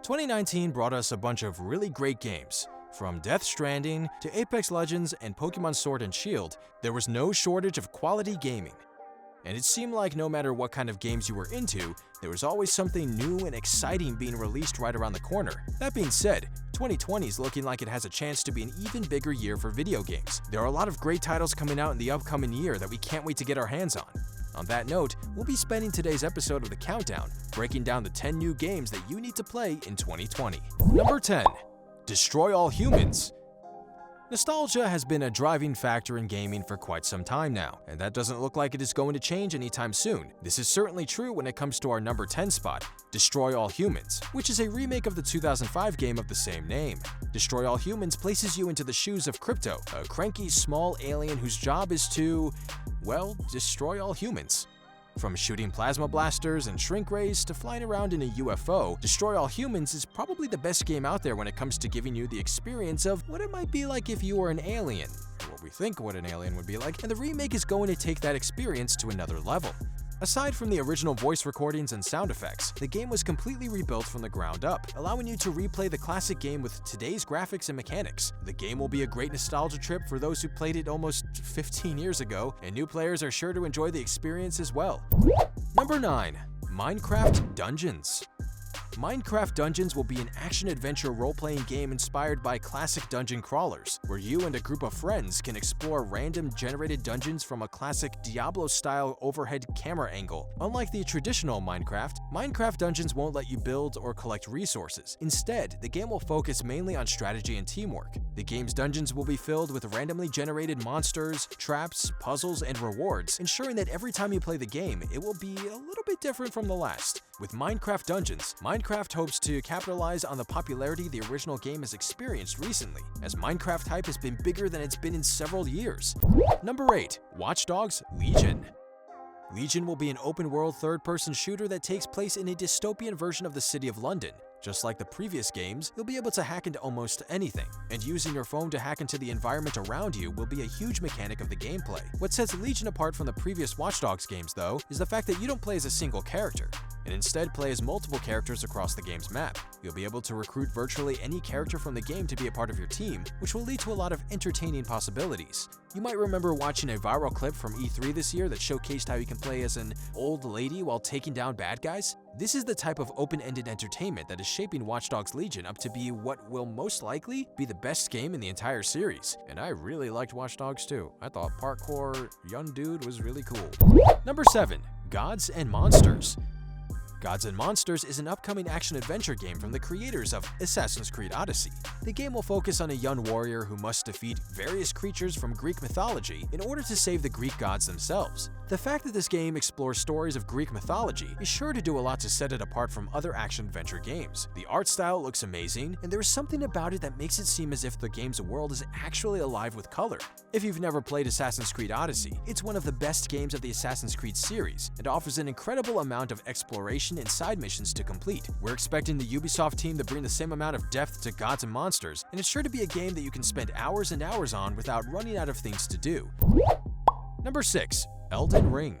2019 brought us a bunch of really great games. From Death Stranding to Apex Legends and Pokémon Sword and Shield, there was no shortage of quality gaming. And it seemed like no matter what kind of games you were into, there was always something new and exciting being released right around the corner. That being said, 2020 is looking like it has a chance to be an even bigger year for video games. There are a lot of great titles coming out in the upcoming year that we can't wait to get our hands on. On that note, we'll be spending today's episode of The Countdown breaking down the 10 new games that you need to play in 2020. Number 10. Destroy All Humans. Nostalgia has been a driving factor in gaming for quite some time now, and that doesn't look like it is going to change anytime soon. This is certainly true when it comes to our number 10 spot, Destroy All Humans, which is a remake of the 2005 game of the same name. Destroy All Humans places you into the shoes of Crypto, a cranky small alien whose job is to, well, destroy all humans. From shooting plasma blasters and shrink rays to flying around in a UFO, Destroy All Humans is probably the best game out there when it comes to giving you the experience of what it might be like if you were an alien, or what we think what an alien would be like, and the remake is going to take that experience to another level. Aside from the original voice recordings and sound effects, the game was completely rebuilt from the ground up, allowing you to replay the classic game with today's graphics and mechanics. The game will be a great nostalgia trip for those who played it almost 15 years ago, and new players are sure to enjoy the experience as well. Number 9. Minecraft Dungeons. Minecraft Dungeons will be an action-adventure role-playing game inspired by classic dungeon crawlers, where you and a group of friends can explore random generated dungeons from a classic Diablo-style overhead camera angle. Unlike the traditional Minecraft, Minecraft Dungeons won't let you build or collect resources. Instead, the game will focus mainly on strategy and teamwork. The game's dungeons will be filled with randomly generated monsters, traps, puzzles, and rewards, ensuring that every time you play the game, it will be a little bit different from the last. With Minecraft Dungeons, Minecraft hopes to capitalize on the popularity the original game has experienced recently, as Minecraft hype has been bigger than it's been in several years. Number 8. Watch Dogs Legion. Legion will be an open-world third-person shooter that takes place in a dystopian version of the city of London. Just like the previous games, you'll be able to hack into almost anything, and using your phone to hack into the environment around you will be a huge mechanic of the gameplay. What sets Legion apart from the previous Watch Dogs games, though, is the fact that you don't play as a single character, and instead play as multiple characters across the game's map. You'll be able to recruit virtually any character from the game to be a part of your team, which will lead to a lot of entertaining possibilities. You might remember watching a viral clip from E3 this year that showcased how you can play as an old lady while taking down bad guys. This is the type of open-ended entertainment that is shaping Watch Dogs Legion up to be what will most likely be the best game in the entire series. And I really liked Watch Dogs too. I thought parkour young dude was really cool. Number 7. Gods and Monsters. Gods and Monsters is an upcoming action-adventure game from the creators of Assassin's Creed Odyssey. The game will focus on a young warrior who must defeat various creatures from Greek mythology in order to save the Greek gods themselves. The fact that this game explores stories of Greek mythology is sure to do a lot to set it apart from other action-adventure games. The art style looks amazing, and there is something about it that makes it seem as if the game's world is actually alive with color. If you've never played Assassin's Creed Odyssey, it's one of the best games of the Assassin's Creed series, and offers an incredible amount of exploration and side missions to complete. We're expecting the Ubisoft team to bring the same amount of depth to Gods and Monsters, and it's sure to be a game that you can spend hours and hours on without running out of things to do. Number 6. Elden Ring.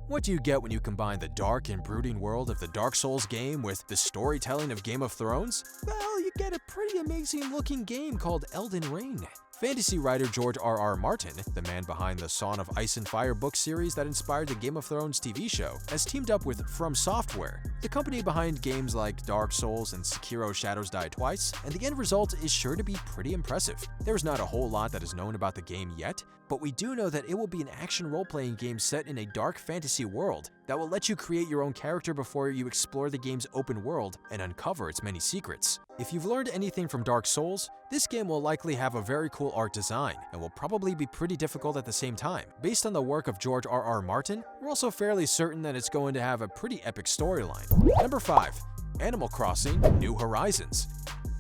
What do you get when you combine the dark and brooding world of the Dark Souls game with the storytelling of Game of Thrones? Well, you get a pretty amazing looking game called Elden Ring. Fantasy writer George R.R. Martin, the man behind the Song of Ice and Fire book series that inspired the Game of Thrones TV show, has teamed up with From Software, the company behind games like Dark Souls and Sekiro Shadows Die Twice, and the end result is sure to be pretty impressive. There's not a whole lot that is known about the game yet, but we do know that it will be an action role-playing game set in a dark fantasy world that will let you create your own character before you explore the game's open world and uncover its many secrets. If you've learned anything from Dark Souls, this game will likely have a very cool art design and will probably be pretty difficult at the same time. Based on the work of George R.R. Martin, we're also fairly certain that it's going to have a pretty epic storyline. Number 5. Animal Crossing New Horizons.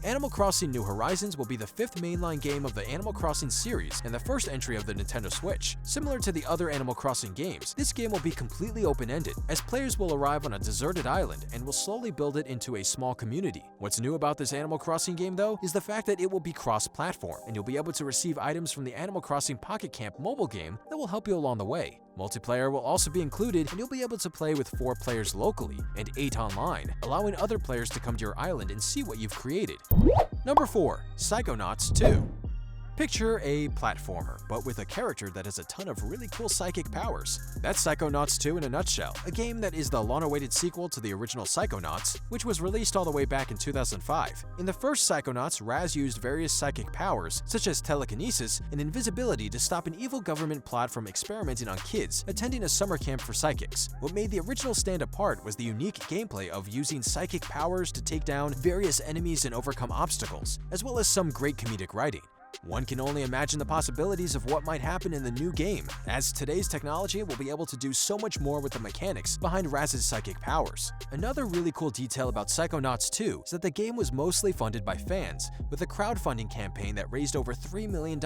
Animal Crossing New Horizons will be the 5th mainline game of the Animal Crossing series and the first entry of the Nintendo Switch. Similar to the other Animal Crossing games, this game will be completely open-ended, as players will arrive on a deserted island and will slowly build it into a small community. What's new about this Animal Crossing game, though, is the fact that it will be cross-platform, and you'll be able to receive items from the Animal Crossing Pocket Camp mobile game that will help you along the way. Multiplayer will also be included, and you'll be able to play with 4 players locally and 8 online, allowing other players to come to your island and see what you've created. Number 4. Psychonauts 2. Picture a platformer, but with a character that has a ton of really cool psychic powers. That's Psychonauts 2 in a nutshell, a game that is the long-awaited sequel to the original Psychonauts, which was released all the way back in 2005. In the first Psychonauts, Raz used various psychic powers, such as telekinesis and invisibility, to stop an evil government plot from experimenting on kids attending a summer camp for psychics. What made the original stand apart was the unique gameplay of using psychic powers to take down various enemies and overcome obstacles, as well as some great comedic writing. One can only imagine the possibilities of what might happen in the new game, as today's technology will be able to do so much more with the mechanics behind Raz's psychic powers. Another really cool detail about Psychonauts 2 is that the game was mostly funded by fans, with a crowdfunding campaign that raised over $3 million.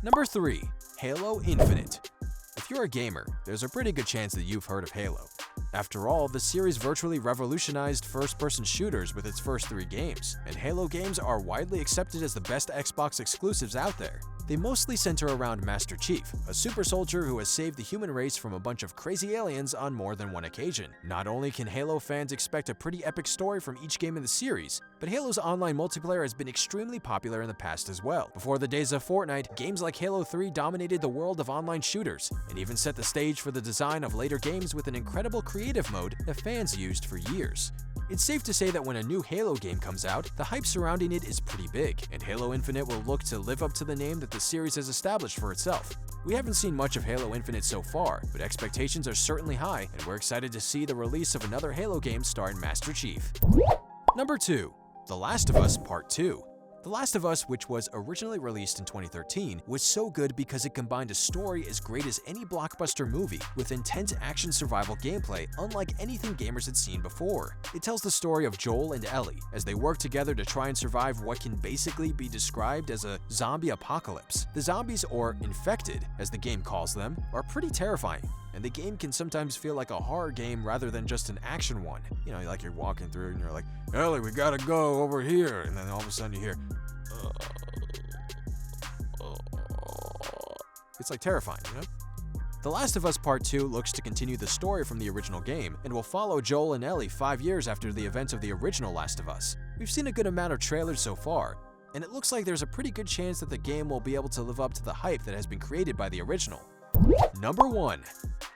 Number 3. Halo Infinite. If you're a gamer, there's a pretty good chance that you've heard of Halo. After all, the series virtually revolutionized first-person shooters with its first 3 games, and Halo games are widely accepted as the best Xbox exclusives out there. They mostly center around Master Chief, a super soldier who has saved the human race from a bunch of crazy aliens on more than one occasion. Not only can Halo fans expect a pretty epic story from each game in the series, but Halo's online multiplayer has been extremely popular in the past as well. Before the days of Fortnite, games like Halo 3 dominated the world of online shooters, and even set the stage for the design of later games with an incredible creative mode that fans used for years. It's safe to say that when a new Halo game comes out, the hype surrounding it is pretty big, and Halo Infinite will look to live up to the name that the series has established for itself. We haven't seen much of Halo Infinite so far, but expectations are certainly high, and we're excited to see the release of another Halo game starring Master Chief. Number 2. The Last of Us Part 2. The Last of Us, which was originally released in 2013, was so good because it combined a story as great as any blockbuster movie with intense action survival gameplay unlike anything gamers had seen before. It tells the story of Joel and Ellie as they work together to try and survive what can basically be described as a zombie apocalypse. The zombies, or infected as the game calls them, are pretty terrifying, and the game can sometimes feel like a horror game rather than just an action one. You know, like you're walking through and you're like, Ellie, we gotta go over here, and then all of a sudden you hear, it's like terrifying, you know? The Last of Us Part 2 looks to continue the story from the original game and will follow Joel and Ellie 5 years after the events of the original Last of Us. We've seen a good amount of trailers so far, and it looks like there's a pretty good chance that the game will be able to live up to the hype that has been created by the original. Number 1.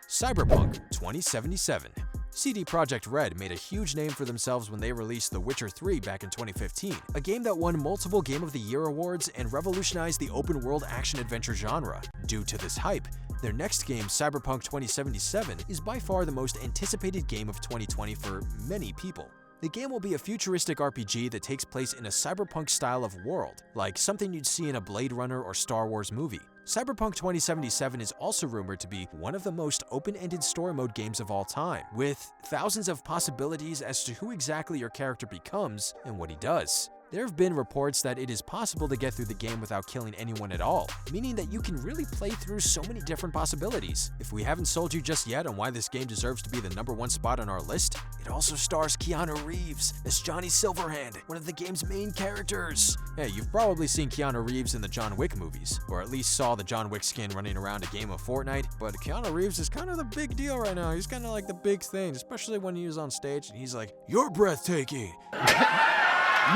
Cyberpunk 2077. CD Projekt Red made a huge name for themselves when they released The Witcher 3 back in 2015, a game that won multiple Game of the Year awards and revolutionized the open-world action-adventure genre. Due to this hype, their next game, Cyberpunk 2077, is by far the most anticipated game of 2020 for many people. The game will be a futuristic RPG that takes place in a cyberpunk style of world, like something you'd see in a Blade Runner or Star Wars movie. Cyberpunk 2077 is also rumored to be one of the most open-ended story mode games of all time, with thousands of possibilities as to who exactly your character becomes and what he does. There have been reports that it is possible to get through the game without killing anyone at all, meaning that you can really play through so many different possibilities. If we haven't sold you just yet on why this game deserves to be the #1 spot on our list, it also stars Keanu Reeves as Johnny Silverhand, one of the game's main characters. Hey, you've probably seen Keanu Reeves in the John Wick movies, or at least saw the John Wick skin running around a game of Fortnite, but Keanu Reeves is kind of the big deal right now. He's kind of like the big thing, especially when he was on stage and he's like, "You're breathtaking."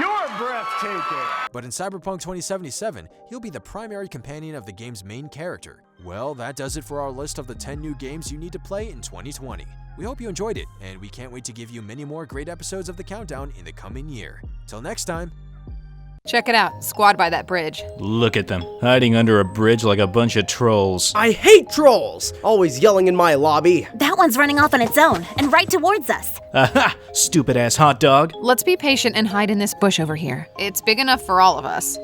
You're breathtaking! But in Cyberpunk 2077, he'll be the primary companion of the game's main character. Well, that does it for our list of the 10 new games you need to play in 2020. We hope you enjoyed it, and we can't wait to give you many more great episodes of The Countdown in the coming year. Till next time. Check it out, squad by that bridge. Look at them, hiding under a bridge like a bunch of trolls. I hate trolls! Always yelling in my lobby. That one's running off on its own, and right towards us. Aha! Stupid ass hot dog. Let's be patient and hide in this bush over here. It's big enough for all of us.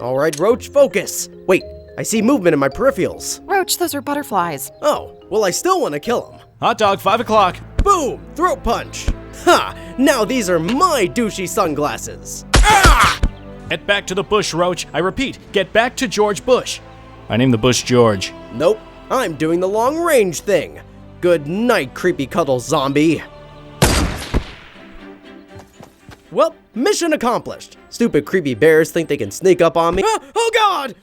Alright, Roach, focus! Wait, I see movement in my peripherals. Roach, those are butterflies. Oh, well I still want to kill him. Hot dog, 5 o'clock. Boom! Throat punch! Ha! Now these are my douchey sunglasses. Ah! Get back to the bush, Roach. I repeat, get back to George Bush. I named the bush George. Nope, I'm doing the long range thing. Good night, creepy cuddle zombie. Well, mission accomplished. Stupid creepy bears think they can sneak up on me. Ah, oh god!